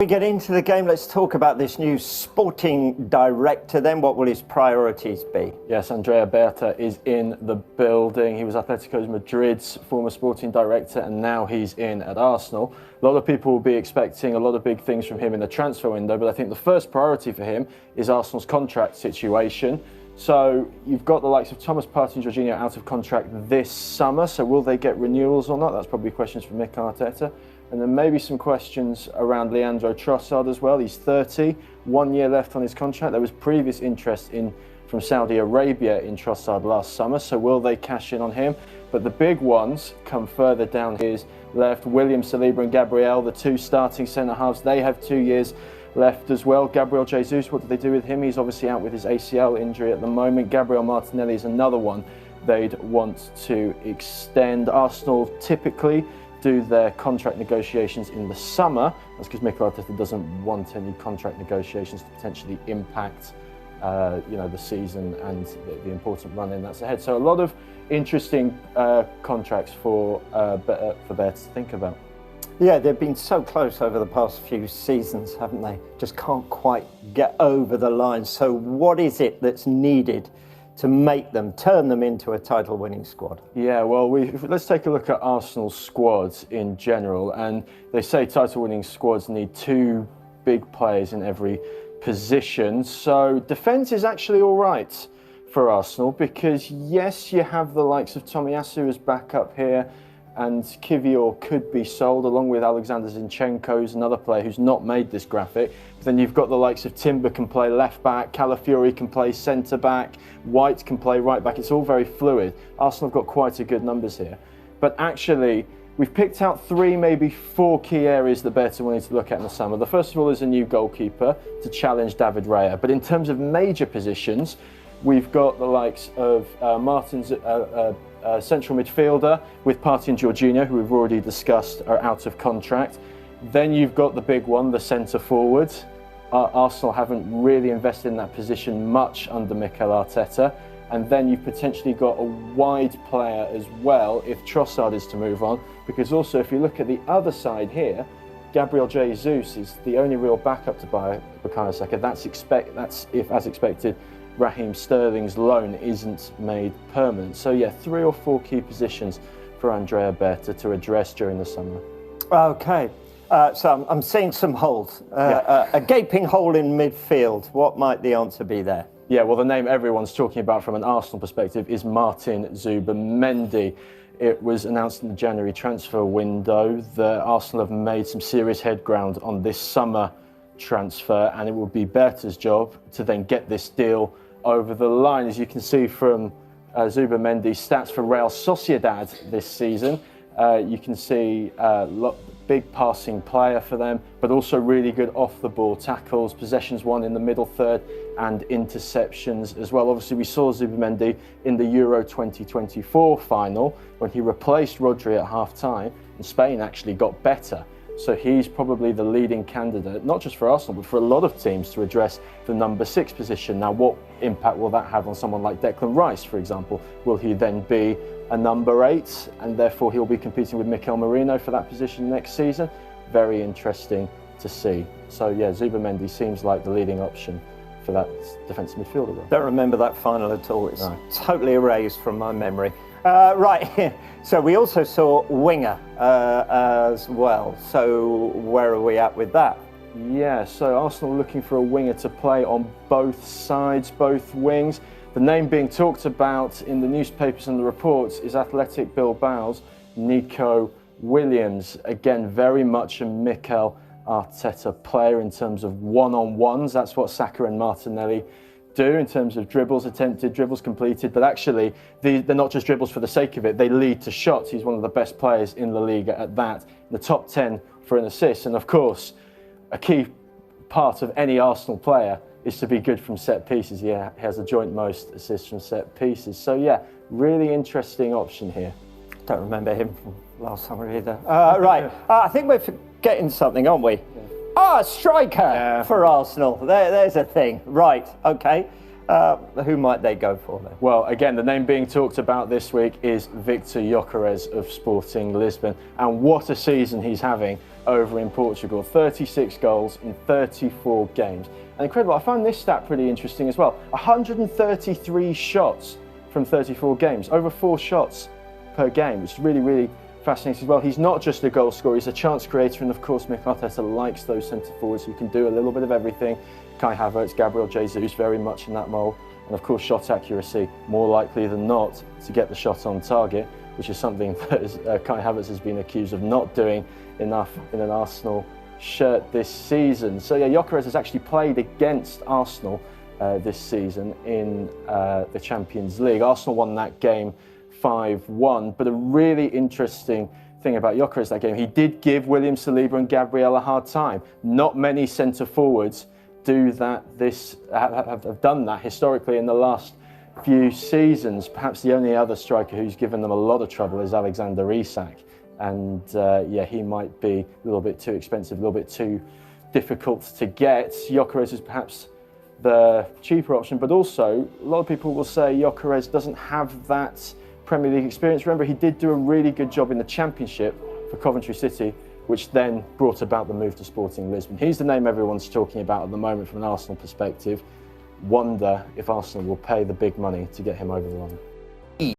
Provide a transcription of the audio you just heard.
We get into the game, let's talk about this new sporting director then. What will his priorities be? Yes, Andrea Berta is in the building. He was Atletico Madrid's former sporting director and now he's in at Arsenal. A lot of people will be expecting a lot of big things from him in the transfer window, but I think the first priority for him is Arsenal's contract situation. So you've got the likes of Thomas Partey and Jorginho out of contract this summer, so will they get renewals or not? That's probably questions for Mikel Arteta. And then maybe some questions around Leandro Trossard as well. He's 30, 1 year left on his contract. There was previous interest from Saudi Arabia in Trossard last summer, so will they cash in on him? But the big ones come further down his left. Williams, Saliba and Gabriel, the two starting centre-halves, they have 2 years left as well. Gabriel Jesus, what do they do with him? He's obviously out with his ACL injury at the moment. Gabriel Martinelli is another one they'd want to extend. Arsenal typically do their contract negotiations in the summer. That's because Mikel Arteta doesn't want any contract negotiations to potentially impact the season and the important run-in that's ahead. So a lot of interesting contracts for Berta to think about. Yeah, they've been so close over the past few seasons, haven't they? Just can't quite get over the line. So what is it that's needed to turn them into a title-winning squad? Yeah, well, let's take a look at Arsenal's squads in general. And they say title-winning squads need two big players in every position. So defence is actually all right for Arsenal because, yes, you have the likes of Tomiyasu as backup here, and Kivior could be sold along with Alexander Zinchenko, who's another player who's not made this graphic. But then you've got the likes of Timber can play left back, Calafiori can play centre back, White can play right back. It's all very fluid. Arsenal have got quite a good numbers here. But actually, we've picked out 3, maybe 4 key areas that Berta will need to look at in the summer. The first of all is a new goalkeeper to challenge David Raya. But in terms of major positions, we've got the likes of Martin's central midfielder with Partey and Jorginho, who we've already discussed, are out of contract. Then you've got the big one, the centre forward. Arsenal haven't really invested in that position much under Mikel Arteta. And then you've potentially got a wide player as well if Trossard is to move on. Because also, if you look at the other side here, Gabriel Jesus is the only real backup to Bukayo Saka. That's if, as expected, Raheem Sterling's loan isn't made permanent. So yeah, 3 or 4 key positions for Andrea Berta to address during the summer. Okay, so I'm seeing some holes. A gaping hole in midfield. What might the answer be there? Yeah, well, the name everyone's talking about from an Arsenal perspective is Martin Zubimendi. It was announced in the January transfer window that Arsenal have made some serious headground on this summer transfer, and it will be Berta's job to then get this deal over the line. As you can see from Zubimendi's stats for Real Sociedad this season, you can see big passing player for them, but also really good off-the-ball tackles, possessions won in the middle third, and interceptions as well. Obviously, we saw Zubimendi in the Euro 2024 final when he replaced Rodri at half-time, and Spain actually got better. So he's probably the leading candidate, not just for Arsenal, but for a lot of teams to address the number 6 position. Now, what impact will that have on someone like Declan Rice, for example? Will he then be a number 8, and therefore he'll be competing with Mikel Merino for that position next season? Very interesting to see. So yeah, Zubimendi seems like the leading option for that defensive midfielder role. Don't remember that final at all. It's totally erased from my memory. Right, so we also saw winger as well. So where are we at with that? Yeah, so Arsenal looking for a winger to play on both sides, both wings. The name being talked about in the newspapers and the reports is Athletic Bilbao's Nico Williams. Again, very much a Mikel Arteta player in terms of one-on-ones. That's what Saka and Martinelli do in terms of dribbles attempted, dribbles completed, but actually they're not just dribbles for the sake of it, they lead to shots. He's one of the best players in La Liga at that, the top 10 for an assist. And of course, a key part of any Arsenal player is to be good from set pieces. Yeah, he has a joint most assists from set pieces. So yeah, really interesting option here. Don't remember him from last summer either. Right, I think we're forgetting something, aren't we? Yeah. Striker for Arsenal. There's a thing. Right, okay. Who might they go for then? Well, again, the name being talked about this week is Viktor Gyökeres of Sporting Lisbon. And what a season he's having over in Portugal. 36 goals in 34 games. And incredible, I find this stat pretty interesting as well. 133 shots from 34 games, over 4 shots per game, which is really, really fascinating as well. He's not just a goal scorer, he's a chance creator, and of course Mikel Arteta likes those centre forwards who can do a little bit of everything. Kai Havertz, Gabriel Jesus, very much in that mould, and of course shot accuracy, more likely than not to get the shot on target, which is something that Kai Havertz has been accused of not doing enough in an Arsenal shirt this season. So yeah, Gyökeres has actually played against Arsenal this season in the Champions League. Arsenal won that game 5-1, but a really interesting thing about Gyökeres that game, he did give William Saliba and Gabriel a hard time. Not many centre forwards do that. Have done that historically in the last few seasons. Perhaps the only other striker who's given them a lot of trouble is Alexander Isak, and yeah, he might be a little bit too expensive, a little bit too difficult to get. Gyökeres is perhaps the cheaper option, but also a lot of people will say Gyökeres doesn't have that Premier League experience. Remember, he did do a really good job in the Championship for Coventry City, which then brought about the move to Sporting Lisbon. He's the name everyone's talking about at the moment from an Arsenal perspective. Wonder if Arsenal will pay the big money to get him over the line.